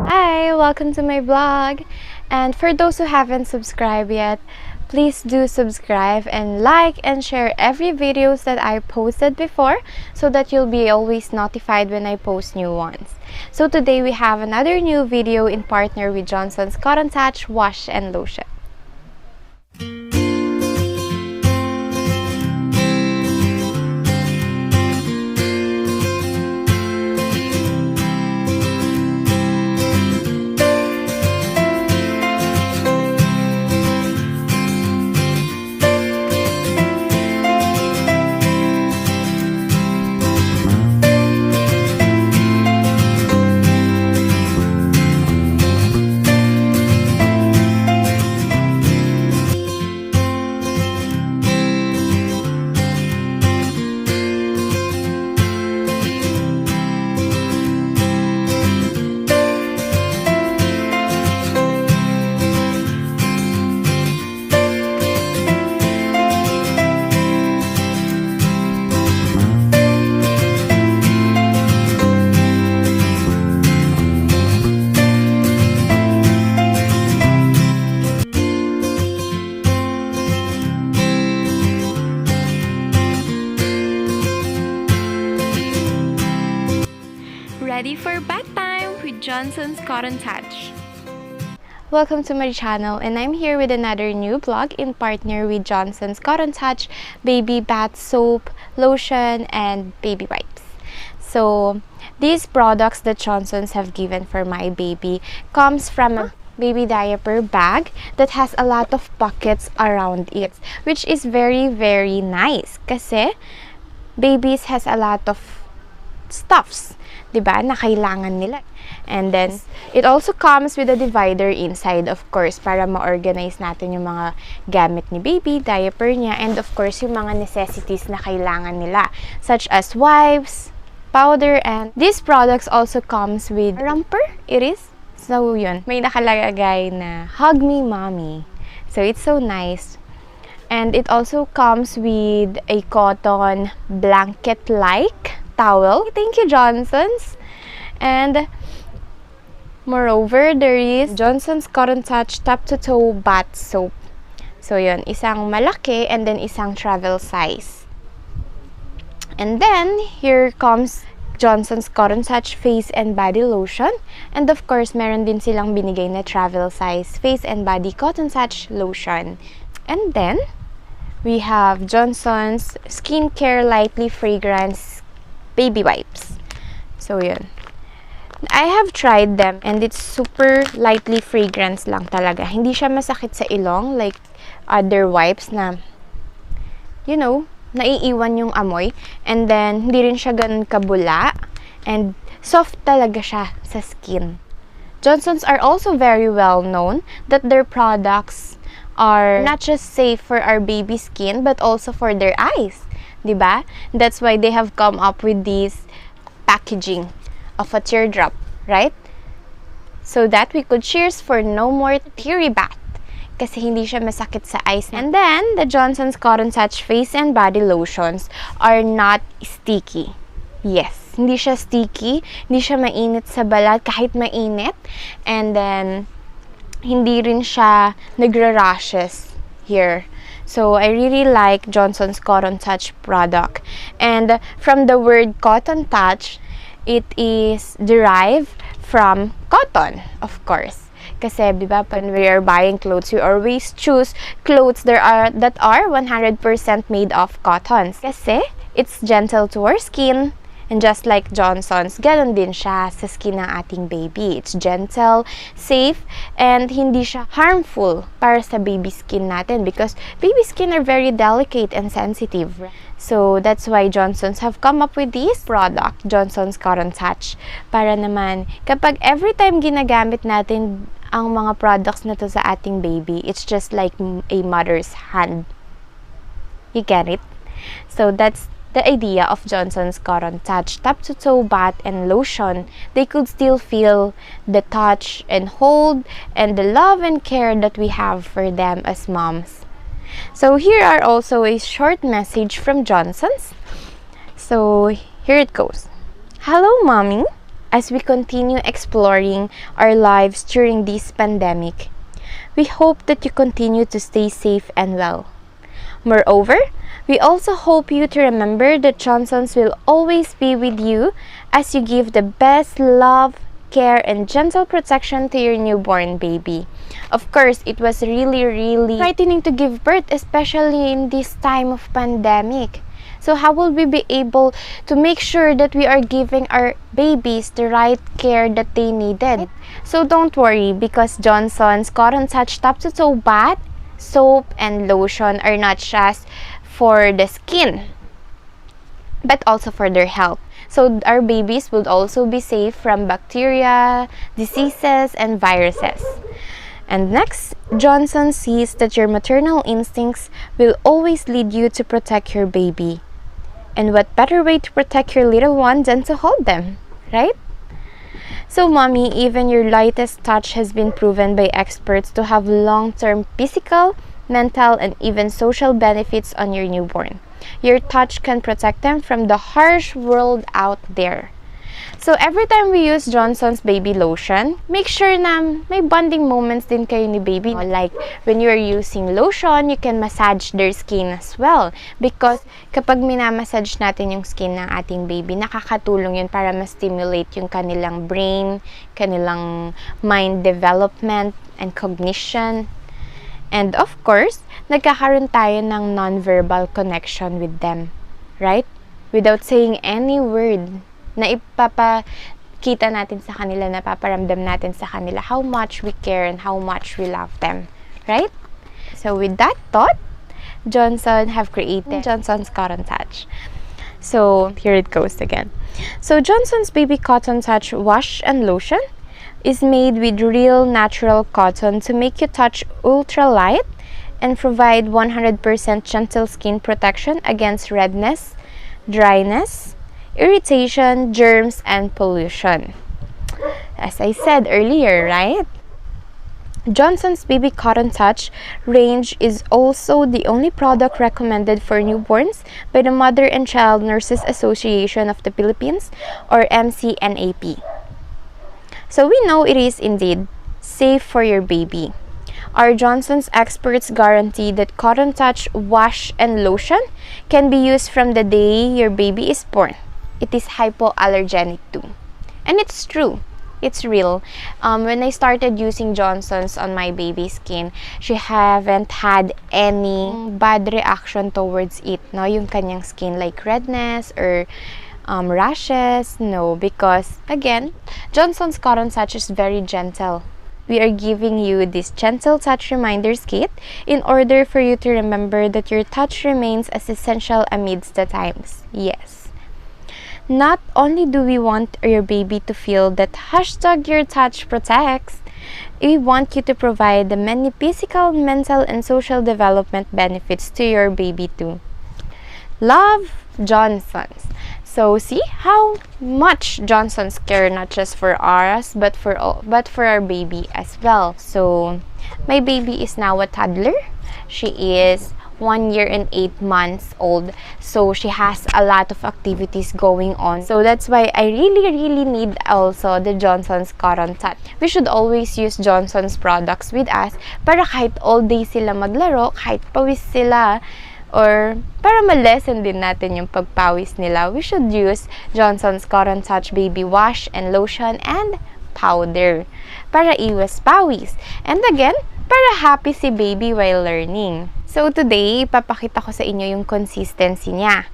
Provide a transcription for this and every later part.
Hi! Welcome to my vlog! And for those who haven't subscribed yet, please do subscribe and like and share every videos that I posted before so that you'll be always notified when I post new ones. So today we have another new video in partner with Johnson's Cottontouch Wash and Lotion. Ready for bath time with Johnson's Cottontouch. Welcome to my channel, and I'm here with another new vlog in partner with Johnson's Cottontouch baby bath soap, lotion, and baby wipes. So these products that Johnson's have given for my baby comes from a baby diaper bag that has a lot of pockets around it, which is very nice kasi babies has a lot of stuffs, diba, na kailangan nila. And then, it also comes with a divider inside, of course, para ma-organize natin yung mga gamit ni baby, diaper niya, and of course, yung mga necessities na kailangan nila, such as wipes, powder, and these products also comes with a romper, it is. So, yun. May nakalagay na, "Hug me, mommy." So, it's so nice. And it also comes with a cotton blanket-like towel. Thank you, Johnson's. And moreover, there is Johnson's Cottontouch top-to-toe bath soap. So, yun. Isang malaki and then isang travel size. And then, here comes Johnson's Cottontouch face and body lotion. And of course, meron din silang binigay na travel size face and body Cottontouch lotion. And then, we have Johnson's skincare lightly fragrance baby wipes. So, yun. I have tried them and it's super lightly fragrance lang talaga. Hindi siya masakit sa ilong like other wipes na, you know, naiiwan yung amoy. And then, hindi rin siya ganun kabula. And soft talaga siya sa skin. Johnson's are also very well known that their products are not just safe for our baby skin but also for their eyes. Diba? That's why they have come up with this packaging of a teardrop, right? So that we could cheers for no more teary bath kasi hindi siya masakit sa eyes. And then, the Johnson's Cottontouch face and body lotions are not sticky. Yes, hindi siya sticky, hindi siya mainit sa balat kahit mainit. And then, hindi rin siya nagra-rashes here. So, I really like Johnson's Cottontouch product. And from the word Cottontouch, it is derived from cotton, of course. Kasi, diba, when we are buying clothes, we always choose clothes that are 100% made of cotton. Kasi, it's gentle to our skin. And just like Johnson's, ganun din siya sa skin ng ating baby. It's gentle, safe, and hindi siya harmful para sa baby skin natin because baby skin are very delicate and sensitive. So, that's why Johnson's have come up with this product, Johnson's Cottontouch. Para naman, kapag every time ginagamit natin ang mga products na to sa ating baby, it's just like a mother's hand. You get it? So, that's the idea of Johnson's Cottontouch top-to-toe bath and lotion. They could still feel the touch and hold and the love and care that we have for them as moms. So here are also a short message from Johnson's. So, here it goes. Hello, Mommy. As we continue exploring our lives during this pandemic, we hope that you continue to stay safe and well. Moreover, we also hope you to remember that Johnson's will always be with you as you give the best love, care, and gentle protection to your newborn baby. Of course, it was really frightening to give birth, especially in this time of pandemic. So how will we be able to make sure that we are giving our babies the right care that they needed? So don't worry, because Johnson's Cottontouch top to toe bath, soap, and lotion are not just for the skin, but also for their health. So our babies will also be safe from bacteria, diseases, and viruses. And next, Johnson sees that your maternal instincts will always lead you to protect your baby. And what better way to protect your little one than to hold them, right? So, Mommy, even your lightest touch has been proven by experts to have long-term physical, mental, and even social benefits on your newborn. Your touch can protect them from the harsh world out there. So, every time we use Johnson's baby lotion, make sure na may bonding moments din kayo ni baby. Like, when you're using lotion, you can massage their skin as well. Because, kapag minamassage natin yung skin ng ating baby, nakakatulong yun para ma-stimulate yung kanilang brain, kanilang mind development, and cognition. And of course, nagkakaroon tayo ng non-verbal connection with them. Right? Without saying any word, na ipapakita natin sa kanila, na paparamdam natin sa kanila how much we care and how much we love them. Right? So with that thought, Johnson have created Johnson's Cottontouch. So here it goes again. So Johnson's Baby Cottontouch Wash and Lotion is made with real natural cotton to make your touch ultralight and provide 100% gentle skin protection against redness, dryness, irritation, germs, and pollution. As I said earlier, right? Johnson's Baby Cottontouch range is also the only product recommended for newborns by the Mother and Child Nurses Association of the Philippines, or MCNAP. So we know it is indeed safe for your baby. Our Johnson's experts guarantee that Cottontouch wash and lotion can be used from the day your baby is born. It is hypoallergenic too. And it's true. It's real. When I started using Johnson's on my baby's skin, she haven't had any bad reaction towards it. No, yung kanyang skin, like redness or rashes. No, because again, Johnson's Cottontouch is very gentle. We are giving you this gentle touch reminders kit in order for you to remember that your touch remains as essential amidst the times. Yes. Not only do we want your baby to feel that #your touch protects, we want you to provide the many physical, mental, and social development benefits to your baby too. Love Johnson's. So see how much Johnson's care not just for us but for our baby as well. So my baby is now a toddler. She is 1 year and 8 months old, so she has a lot of activities going on. So that's why I really need also the Johnson's Cottontouch. We should always use Johnson's products with us para kahit all day sila maglaro, kahit pawis sila, or para ma-lessen din natin yung pagpawis nila, we should use Johnson's Cottontouch baby wash and lotion and powder para iwas pawis. And again, para happy si baby while learning. So today, ipapakita ko sa inyo yung consistency niya.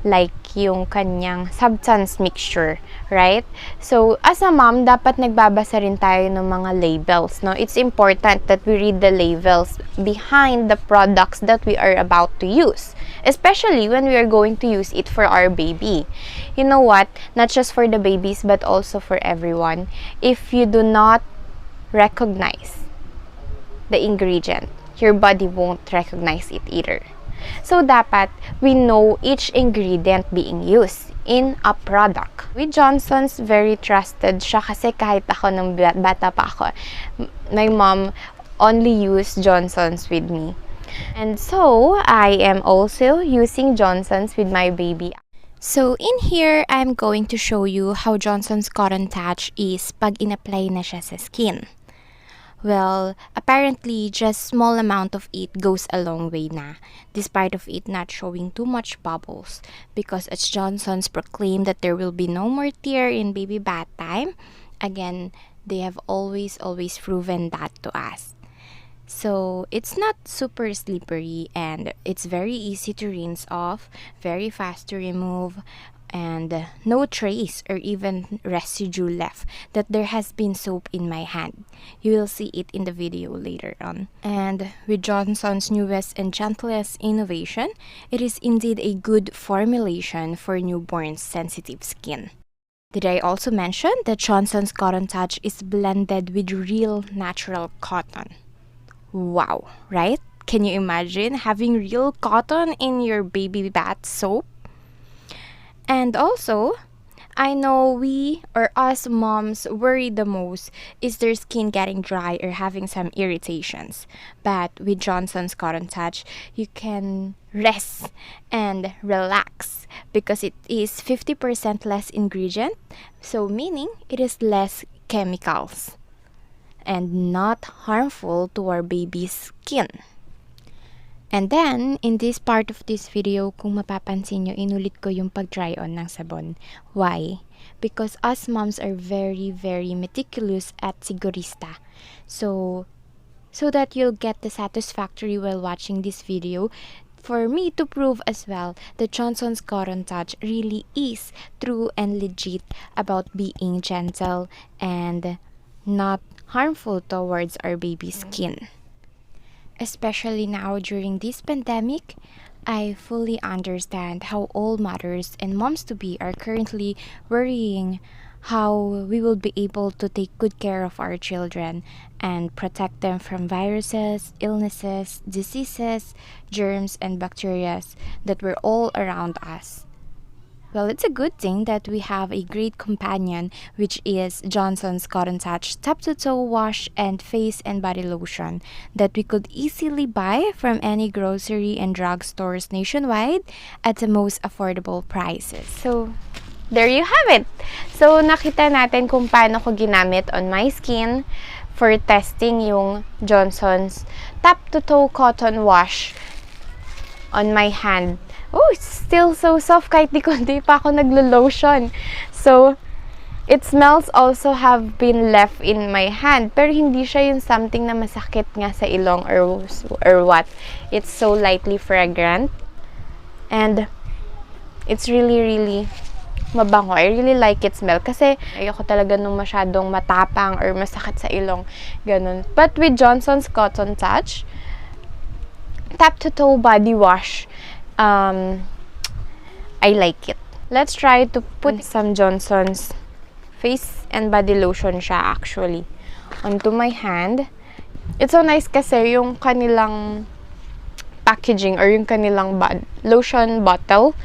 Like yung kanyang substance mixture, right? So, as a mom, dapat nagbabasa rin tayo ng mga labels, no? It's important that we read the labels behind the products that we are about to use. Especially when we are going to use it for our baby. You know what? Not just for the babies, but also for everyone. If you do not recognize the ingredient, your body won't recognize it either. So, dapat we know each ingredient being used in a product. With Johnson's, very trusted siya kasi kahit ako nung bata pa ako, my mom only used Johnson's with me. And so, I am also using Johnson's with my baby. So in here, I'm going to show you how Johnson's Cottontouch is pag in-apply na siya sa skin. Well, apparently, just small amount of it goes a long way na, despite of it not showing too much bubbles, because as Johnson's proclaim that there will be no more tear in baby bath time, again, they have always proven that to us. So, it's not super slippery and it's very easy to rinse off, very fast to remove, and no trace or even residue left that there has been soap in my hand. You will see it in the video later on. And with Johnson's newest and gentlest innovation, it is indeed a good formulation for newborn sensitive skin. Did I also mention that Johnson's Cottontouch is blended with real natural cotton? Wow, right? Can you imagine having real cotton in your baby bath soap? And also, I know we or us moms worry the most is their skin getting dry or having some irritations. But with Johnson's Cottontouch, you can rest and relax because it is 50% less ingredient, so meaning it is less chemicals and not harmful to our baby's skin. And then, in this part of this video, kung mapapansin nyo, inulit ko yung pag-dry on ng sabon. Why? Because us moms are very meticulous at sigurista. So that you'll get the satisfactory while watching this video, for me to prove as well that Johnson's Cottontouch really is true and legit about being gentle and not harmful towards our baby's skin. Especially now during this pandemic, I fully understand how all mothers and moms-to-be are currently worrying how we will be able to take good care of our children and protect them from viruses, illnesses, diseases, germs, and bacteria that were all around us. Well, it's a good thing that we have a great companion, which is Johnson's Cottontouch top-to-toe wash and face and body lotion that we could easily buy from any grocery and drugstores nationwide at the most affordable prices. So, there you have it. So, nakita natin kung paano ko ginamit on my skin for testing yung Johnson's top-to-toe cotton wash on my hand. Oh, it's still so soft kahit di pa ako naglo-lotion. So, its smells also have been left in my hand. Pero hindi siya yung something na masakit nga sa ilong or what. It's so lightly fragrant. And, it's really mabango. I really like its smell. Kasi, ayoko talaga nung masyadong matapang or masakit sa ilong. Ganun. But with Johnson's Cottontouch, top-to-toe body wash, I like it. Let's try to put some Johnson's face and body lotion siya actually onto my hand. It's so nice kasi yung kanilang packaging or yung kanilang lotion bottle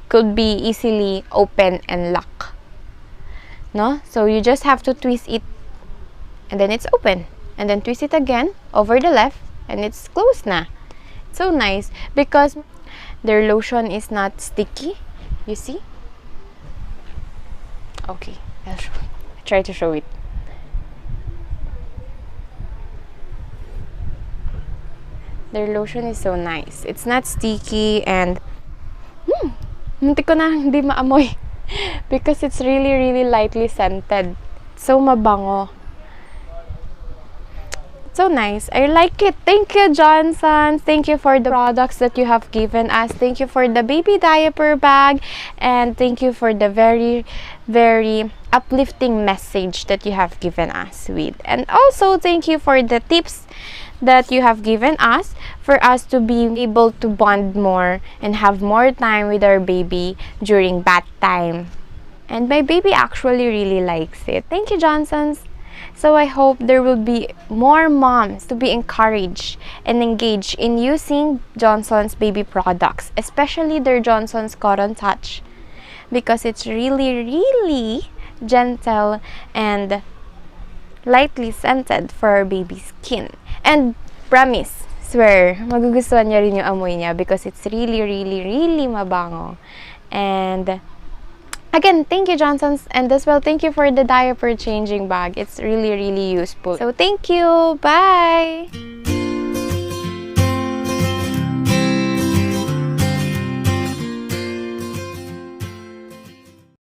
could be easily open and lock. No? So you just have to twist it and then it's open. And then twist it again over the left and it's closed na. It's so nice because their lotion is not sticky. You see? Okay, I'll try to show it. Their lotion is so nice. It's not sticky and munti ko na hindi maamoy because it's really lightly scented. So mabango. So nice. I like it. Thank you, Johnson. Thank you for the products that you have given us. Thank you for the baby diaper bag. And thank you for the very uplifting message that you have given us with. And also, thank you for the tips that you have given us for us to be able to bond more and have more time with our baby during bath time. And my baby actually really likes it. Thank you, Johnsons. So I hope there will be more moms to be encouraged and engaged in using Johnson's baby products, especially their Johnson's Cottontouch, because it's really gentle and lightly scented for our baby's skin. And promise, swear, magugustuhan niya rin yung amoy niya because it's really mabango. And again, thank you, Johnson's, and as well, thank you for the diaper changing bag. It's really, really useful. So thank you. Bye!